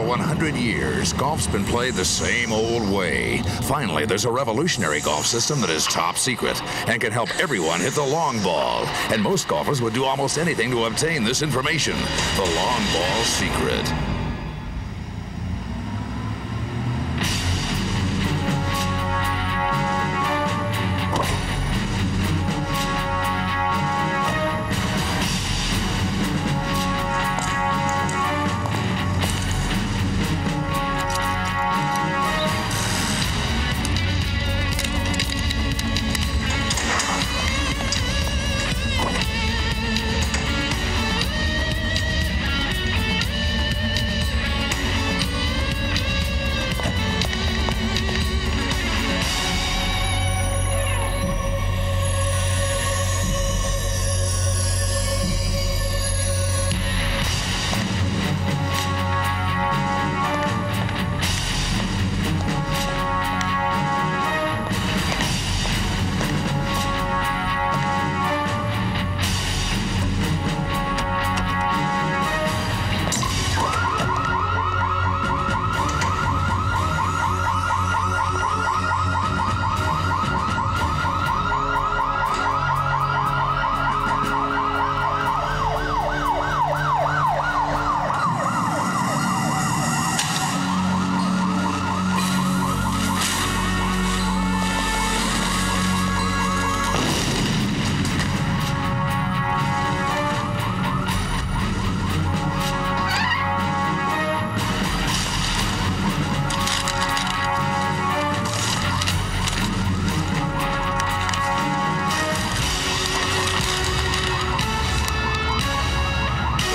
100 years, golf's been played the same old way. Finally, there's a revolutionary golf system that is top secret and can help everyone hit the long ball. And most golfers would do almost anything to obtain this information. The long ball secret.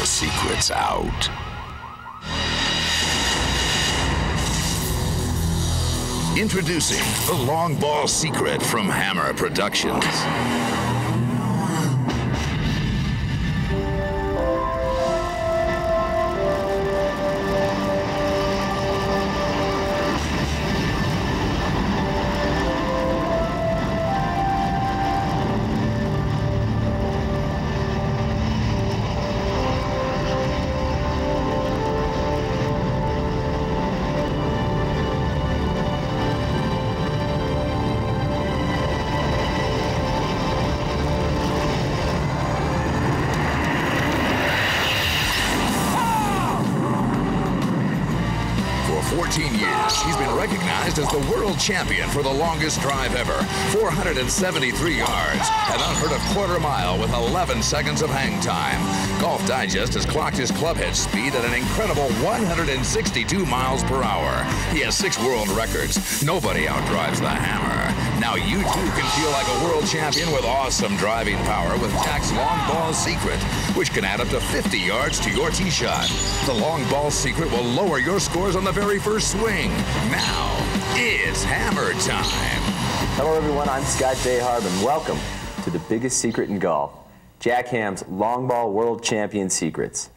Secret's out. Introducing the Long Ball Secret from Hammer Productions. For 14 years, he's been recognized as the world champion for the longest drive ever, 473 yards, an unheard of quarter mile with 11 seconds of hang time. Golf Digest has clocked his clubhead speed at an incredible 162 miles per hour. He has 6 world records. Nobody outdrives the Hammer. Now you too can feel like a world champion with awesome driving power with Jack's Long Ball Secret, which can add up to 50 yards to your tee shot. The Long Ball Secret will lower your scores on the very first swing. Now, it's Hammer time. Hello everyone, I'm Scott Dayharb and welcome to the biggest secret in golf, Jack Hamm's Long Ball World Champion Secrets.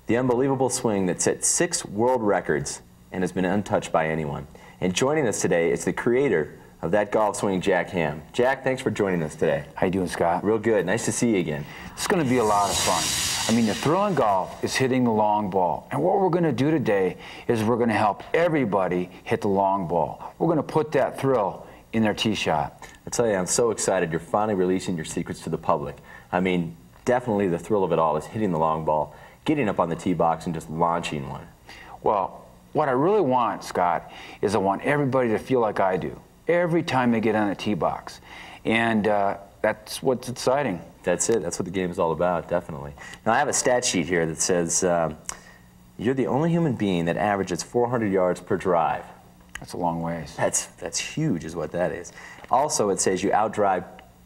The unbelievable swing that set 6 world records and has been untouched by anyone. And joining us today is the creator of that golf swing, Jack Hamm. Jack, thanks for joining us today. How you doing, Scott? Real good. Nice to see you again. It's going to be a lot of fun. I mean, the thrill in golf is hitting the long ball. And what we're going to do today is we're going to help everybody hit the long ball. We're going to put that thrill in their tee shot. I tell you, I'm so excited you're finally releasing your secrets to the public. I mean, definitely the thrill of it all is hitting the long ball, getting up on the tee box and just launching one. Well, what I really want, Scott, is I want everybody to feel like I do every time they get on the tee box. And that's what's exciting. That's it. That's what the game is all about, definitely. Now, I have a stat sheet here that says you're the only human being that averages 400 yards per drive. That's a long ways. That's huge is what that is. Also, it says you outdrive,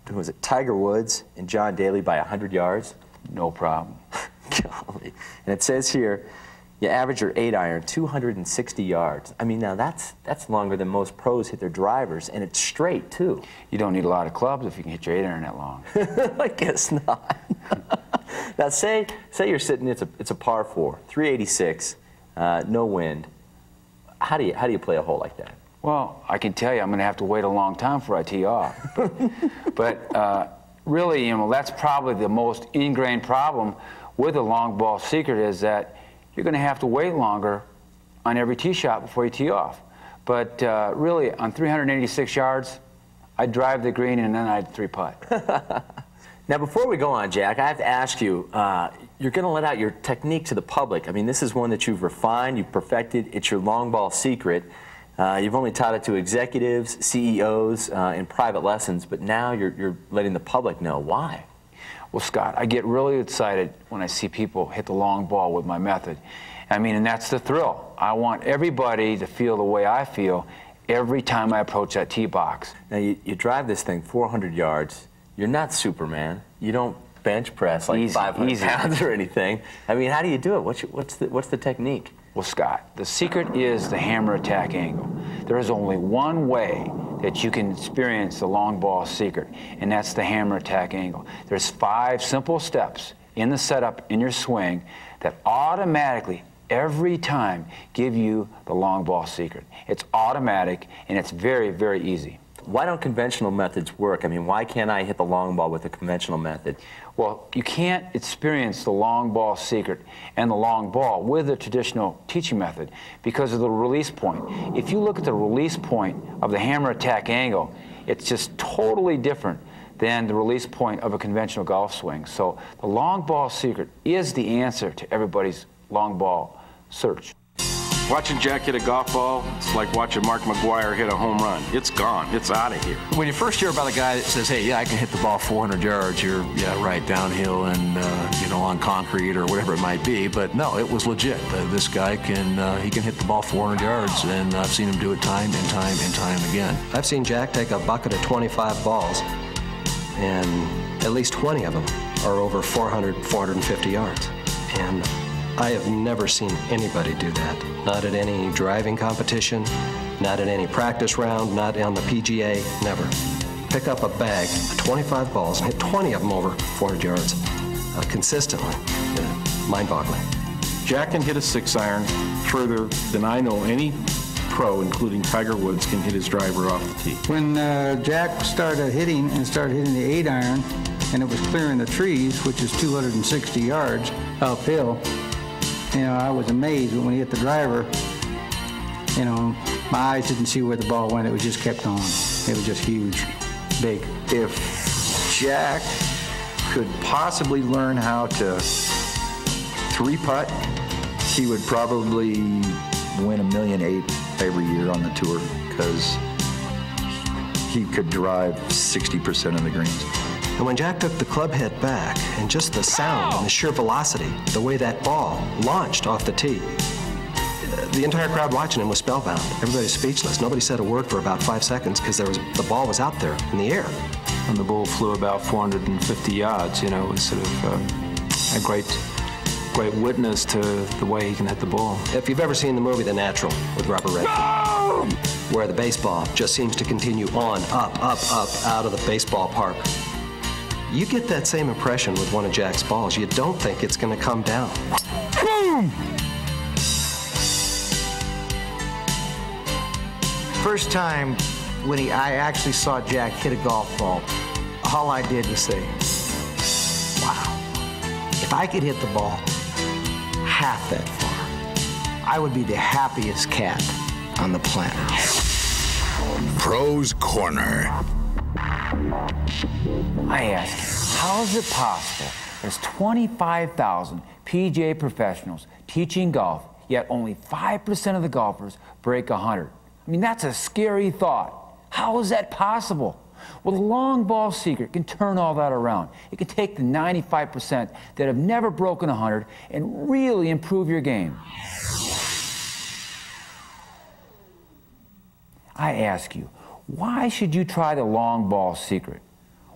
who was it, Tiger Woods and John Daly by 100 yards. No problem. Golly. And it says here, you average your 8-iron 260 yards. I mean, now that's longer than most pros hit their drivers, and it's straight, too. You don't need a lot of clubs if you can hit your 8-iron that long. I guess not. Now, say you're sitting, it's a par 4, 386, no wind. How do you play a hole like that? Well, I can tell you I'm going to have to wait a long time before I tee off. But really, you know, that's probably the most ingrained problem with the long ball secret is that you're going to have to wait longer on every tee shot before you tee off. But really, on 386 yards, I'd drive the green and then I'd three putt. Now, before we go on, Jack, I have to ask you, you're going to let out your technique to the public. I mean, this is one that you've refined, you've perfected. It's your long ball secret. You've only taught it to executives, CEOs, in private lessons, but now you're letting the public know. Why? Well, Scott, I get really excited when I see people hit the long ball with my method. I mean, and that's the thrill. I want everybody to feel the way I feel every time I approach that tee box. Now, you drive this thing 400 yards. You're not Superman. You don't bench press like 500 pounds or anything. I mean, how do you do it? What's the technique? Well, Scott, the secret is the hammer attack angle. There is only one way that you can experience the long ball secret, and that's the hammer attack angle. There's 5 simple steps in the setup in your swing that automatically, every time, give you the long ball secret. It's automatic, and it's very, very easy. Why don't conventional methods work? I mean, why can't I hit the long ball with a conventional method? Well, you can't experience the long ball secret and the long ball with the traditional teaching method because of the release point. If you look at the release point of the hammer attack angle, it's just totally different than the release point of a conventional golf swing. So the long ball secret is the answer to everybody's long ball search. Watching Jack hit a golf ball, it's like watching Mark McGwire hit a home run. It's gone. It's out of here. When you first hear about a guy that says, hey, yeah, I can hit the ball 400 yards, you're, yeah, right, downhill and, you know, on concrete or whatever it might be. But no, it was legit. This guy he can hit the ball 400 yards, and I've seen him do it time and time and time again. I've seen Jack take a bucket of 25 balls, and at least 20 of them are over 400, 450 yards. And I have never seen anybody do that. Not at any driving competition, not at any practice round, not on the PGA, never. Pick up a bag of 25 balls and hit 20 of them over 400 yards consistently. Mind-boggling. Jack can hit a 6-iron further than I know any pro, including Tiger Woods, can hit his driver off the tee. When Jack started hitting the 8-iron, and it was clearing the trees, which is 260 yards uphill, you know, I was amazed. But when he hit the driver, you know, my eyes didn't see where the ball went. It just kept on. It was just huge, big. If Jack could possibly learn how to 3-putt, he would probably win $1.8 million every year on the tour because he could drive 60% of the greens. And when Jack took the club head back, and just the sound and the sheer velocity, the way that ball launched off the tee, the entire crowd watching him was spellbound. Everybody was speechless. Nobody said a word for about 5 seconds because the ball was out there in the air. And the ball flew about 450 yards. You know, it was sort of a great witness to the way he can hit the ball. If you've ever seen the movie The Natural with Robert Redford, where the baseball just seems to continue on, up, out of the baseball park, you get that same impression with one of Jack's balls. You don't think it's going to come down. Boom! First time when I actually saw Jack hit a golf ball, all I did was say, wow, if I could hit the ball half that far, I would be the happiest cat on the planet. Pros Corner. I ask you, how is it possible there's 25,000 PGA professionals teaching golf, yet only 5% of the golfers break 100? I mean, that's a scary thought. How is that possible? Well, the long ball secret can turn all that around. It can take the 95% that have never broken 100 and really improve your game. I ask you, why should you try the long ball secret?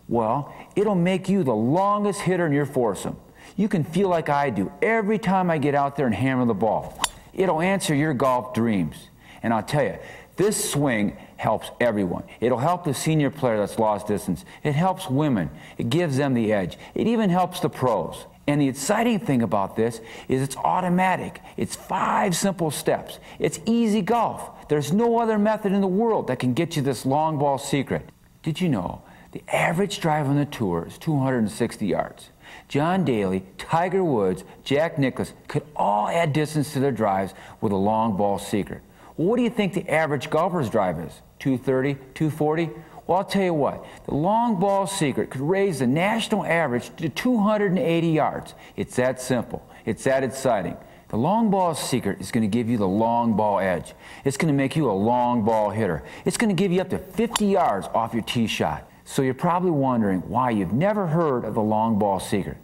Well, it'll make you the longest hitter in your foursome. You can feel like I do every time I get out there and hammer the ball. It'll answer your golf dreams. And I'll tell you, this swing helps everyone. It'll help the senior player that's lost distance. It helps women. It gives them the edge. It even helps the pros. And the exciting thing about this is it's automatic. It's 5 simple steps. It's easy golf. There's no other method in the world that can get you this long ball secret. Did you know the average drive on the tour is 260 yards? John Daly, Tiger Woods, Jack Nicklaus could all add distance to their drives with a long ball secret. Well, what do you think the average golfer's drive is? 230, 240? Well, I'll tell you what, the long ball secret could raise the national average to 280 yards. It's that simple. It's that exciting. The long ball secret is going to give you the long ball edge. It's going to make you a long ball hitter. It's going to give you up to 50 yards off your tee shot. So you're probably wondering why you've never heard of the long ball secret.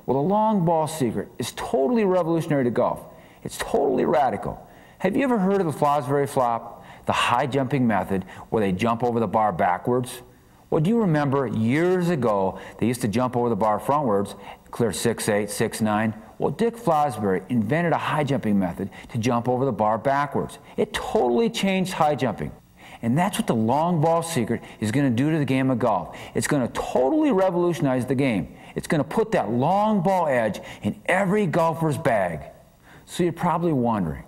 Well, the long ball secret is totally revolutionary to golf. It's totally radical. Have you ever heard of the Fosbury flop, the high jumping method where they jump over the bar backwards? Well, do you remember years ago they used to jump over the bar frontwards, clear 6'8", 6'9"? Well, Dick Fosbury invented a high jumping method to jump over the bar backwards. It totally changed high jumping. And that's what the long ball secret is going to do to the game of golf. It's going to totally revolutionize the game. It's going to put that long ball edge in every golfer's bag. So you're probably wondering,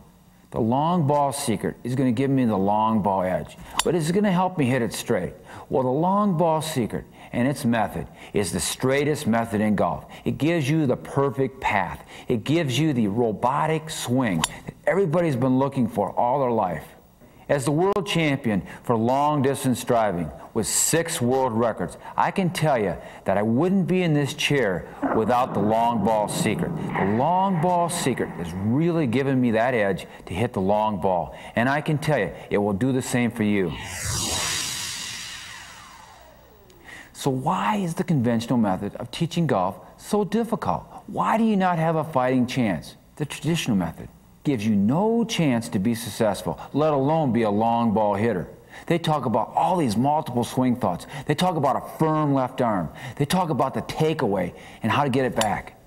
the long ball secret is going to give me the long ball edge, but it's going to help me hit it straight. Well, the long ball secret and its method is the straightest method in golf. It gives you the perfect path. It gives you the robotic swing that everybody's been looking for all their life. As the world champion for long-distance driving with 6 world records, I can tell you that I wouldn't be in this chair without the long ball secret. The long ball secret has really given me that edge to hit the long ball, and I can tell you it will do the same for you. So why is the conventional method of teaching golf so difficult? Why do you not have a fighting chance? The traditional method gives you no chance to be successful, let alone be a long ball hitter. They talk about all these multiple swing thoughts. They talk about a firm left arm. They talk about the takeaway and how to get it back.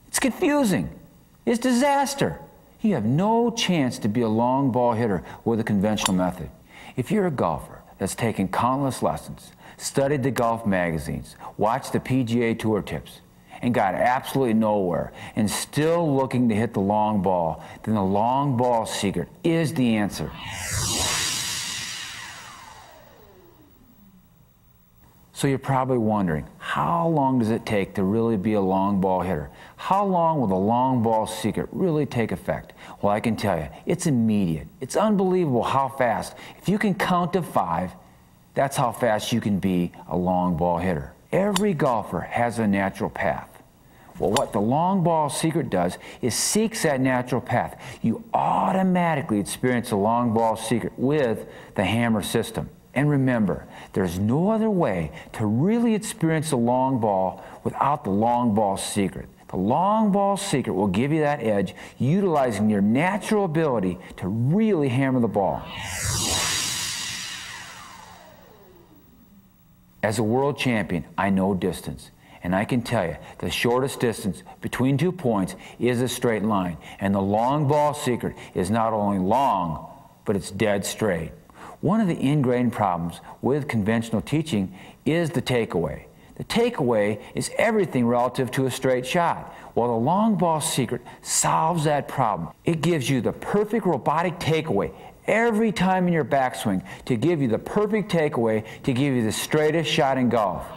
It's confusing. It's disaster. You have no chance to be a long ball hitter with a conventional method. If you're a golfer that's taken countless lessons, studied the golf magazines, watched the PGA Tour tips, and got absolutely nowhere, and still looking to hit the long ball, then the long ball secret is the answer. So you're probably wondering, how long does it take to really be a long ball hitter? How long will the long ball secret really take effect? Well, I can tell you, it's immediate. It's unbelievable how fast. If you can count to 5, that's how fast you can be a long ball hitter. Every golfer has a natural path. Well, what the long ball secret does is seeks that natural path. You automatically experience the long ball secret with the hammer system. And remember, there's no other way to really experience the long ball without the long ball secret. The long ball secret will give you that edge, utilizing your natural ability to really hammer the ball. As a world champion, I know distance. And I can tell you, the shortest distance between 2 points is a straight line. And the long ball secret is not only long, but it's dead straight. One of the ingrained problems with conventional teaching is the takeaway. The takeaway is everything relative to a straight shot. Well, the long ball secret solves that problem. It gives you the perfect robotic takeaway every time in your backswing to give you the perfect takeaway to give you the straightest shot in golf.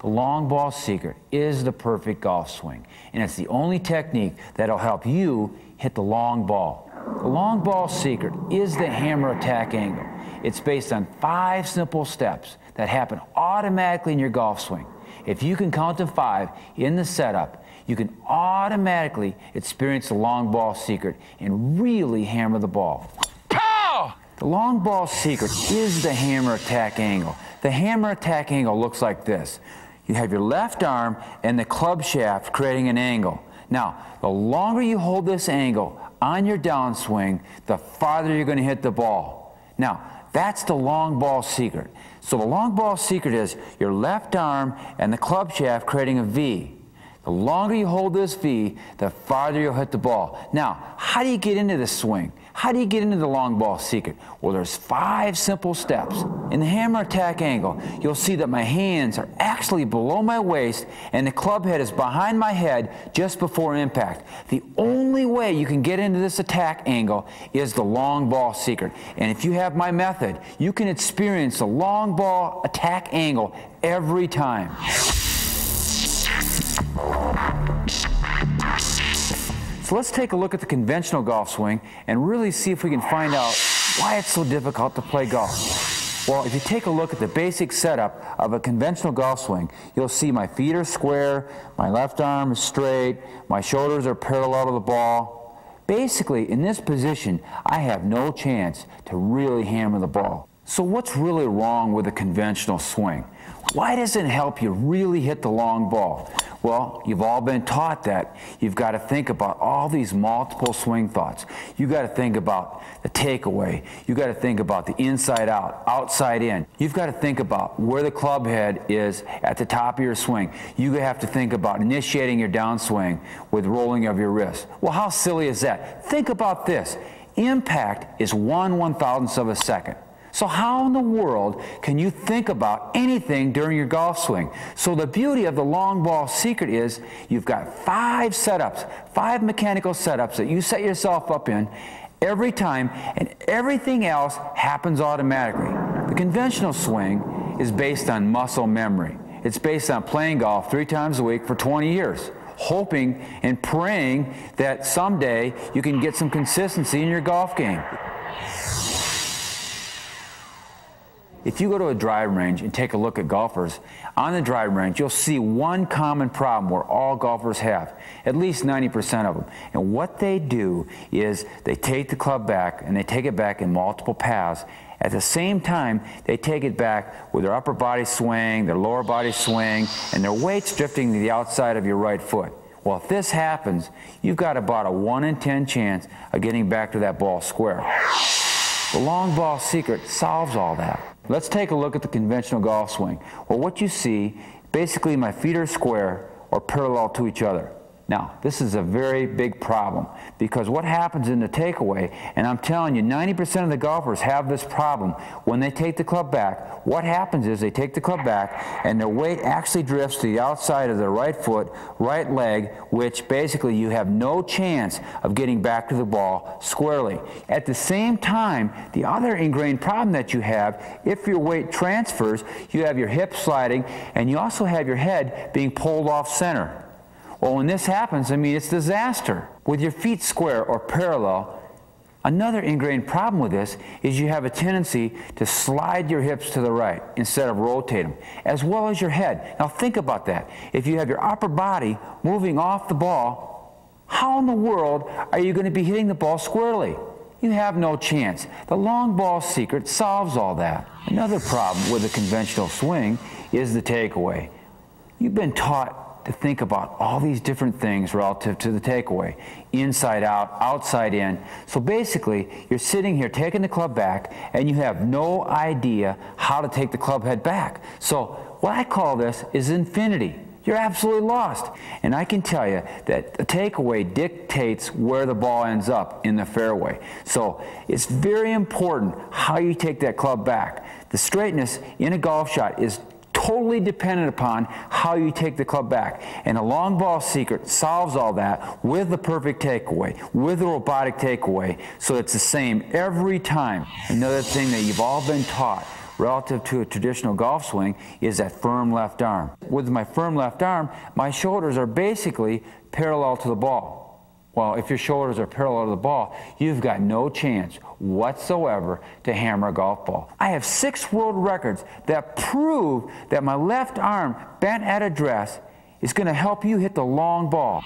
The long ball secret is the perfect golf swing, and it's the only technique that'll help you hit the long ball. The long ball secret is the hammer attack angle. It's based on 5 simple steps that happen automatically in your golf swing. If you can count to 5 in the setup, you can automatically experience the long ball secret and really hammer the ball. Pow! The long ball secret is the hammer attack angle. The hammer attack angle looks like this. You have your left arm and the club shaft creating an angle. Now, the longer you hold this angle on your downswing, the farther you're going to hit the ball. Now, that's the long ball secret. So the long ball secret is your left arm and the club shaft creating a V. The The longer you hold this V, the farther you'll hit the ball. Now, how do you get into this swing? How do you get into the long ball secret? Well, there's 5 simple steps. In the hammer attack angle, you'll see that my hands are actually below my waist and the club head is behind my head just before impact. The only way you can get into this attack angle is the long ball secret. And if you have my method, you can experience the long ball attack angle every time. So let's take a look at the conventional golf swing and really see if we can find out why it's so difficult to play golf. Well, if you take a look at the basic setup of a conventional golf swing, you'll see my feet are square, my left arm is straight, my shoulders are parallel to the ball. Basically, in this position, I have no chance to really hammer the ball. So what's really wrong with a conventional swing? Why doesn't it help you really hit the long ball? Well, you've all been taught that you've got to think about all these multiple swing thoughts. You've got to think about the takeaway. You've got to think about the inside out, outside in. You've got to think about where the club head is at the top of your swing. You have to think about initiating your downswing with rolling of your wrist. Well, how silly is that? Think about this. Impact is 1/1000th of a second. So how in the world can you think about anything during your golf swing? So the beauty of the long ball secret is you've got 5 setups, 5 mechanical setups that you set yourself up in every time, and everything else happens automatically. The conventional swing is based on muscle memory. It's based on playing golf 3 times a week for 20 years. Hoping and praying that someday you can get some consistency in your golf game. If you go to a driving range and take a look at golfers, on the driving range you'll see one common problem where all golfers have, at least 90% of them. And what they do is they take the club back, and they take it back in multiple paths. At the same time, they take it back with their upper body swing, their lower body swing, and their weight's drifting to the outside of your right foot. Well, if this happens, you've got about a 1 in 10 chance of getting back to that ball square. The long ball secret solves all that. Let's take a look at the conventional golf swing. Well, what you see, basically my feet are square or parallel to each other. Now, this is a very big problem because what happens in the takeaway, and I'm telling you, 90% of the golfers have this problem. When they take the club back, what happens is they take the club back and their weight actually drifts to the outside of their right foot, right leg, which basically you have no chance of getting back to the ball squarely. At the same time, the other ingrained problem that you have, if your weight transfers, you have your hips sliding and you also have your head being pulled off center. Well, when this happens, I mean, it's disaster. With your feet square or parallel, another ingrained problem with this is you have a tendency to slide your hips to the right instead of rotate them, as well as your head. Now think about that. If you have your upper body moving off the ball, how in the world are you going to be hitting the ball squarely? You have no chance. The long ball secret solves all that. Another problem with a conventional swing is the takeaway. You've been taught to think about all these different things relative to the takeaway. Inside out, outside in. So basically, you're sitting here taking the club back and you have no idea how to take the club head back. So what I call this is infinity. You're absolutely lost. And I can tell you that the takeaway dictates where the ball ends up in the fairway. So it's very important how you take that club back. The straightness in a golf shot is totally dependent upon how you take the club back. And a long ball secret solves all that with the perfect takeaway, with the robotic takeaway, so it's the same every time. Another thing that you've all been taught relative to a traditional golf swing is that firm left arm. With my firm left arm, my shoulders are basically parallel to the ball. Well, if your shoulders are parallel to the ball, you've got no chance whatsoever to hammer a golf ball. I have 6 world records that prove that my left arm bent at address is going to help you hit the long ball.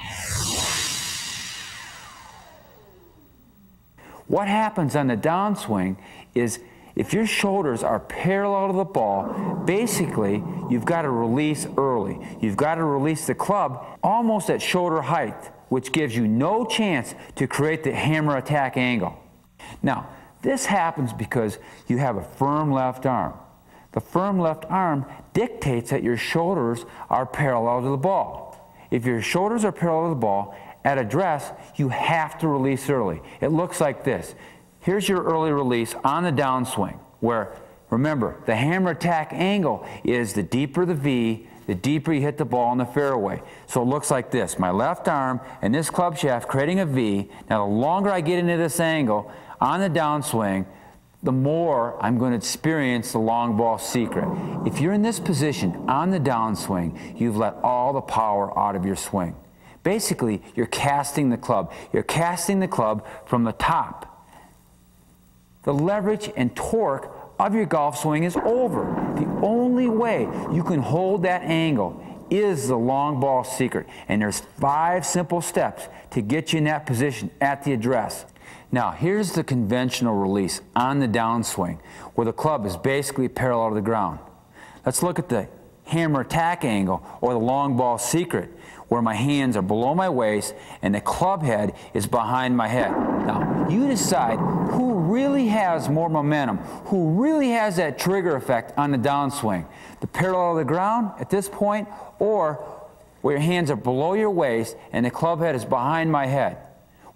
What happens on the downswing is if your shoulders are parallel to the ball, basically you've got to release early. You've got to release the club almost at shoulder height, which gives you no chance to create the hammer attack angle. Now, this happens because you have a firm left arm. The firm left arm dictates that your shoulders are parallel to the ball. if your shoulders are parallel to the ball, at address, you have to release early. It looks like this. Here's your early release on the downswing, where, remember, the hammer attack angle is the deeper the V, the deeper you hit the ball in the fairway. So it looks like this. My left arm and this club shaft creating a V. Now, the longer I get into this angle on the downswing, the more I'm going to experience the long ball secret. If you're in this position on the downswing, you've let all the power out of your swing. Basically, you're casting the club. You're casting the club from the top. The leverage and torque of your golf swing is over. The only way you can hold that angle is the long ball secret. And there's 5 simple steps to get you in that position at the address. Now, here's the conventional release on the downswing, where the club is basically parallel to the ground. Let's look at the hammer attack angle, or the long ball secret, where my hands are below my waist and the club head is behind my head. Now, you decide who really has more momentum, who really has that trigger effect on the downswing. The parallel to the ground at this point, or where your hands are below your waist and the club head is behind my head.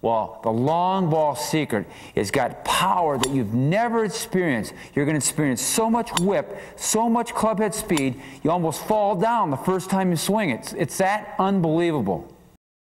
Well, the long ball secret has got power that you've never experienced. You're going to experience so much whip, so much club head speed, you almost fall down the first time you swing it. It's that unbelievable.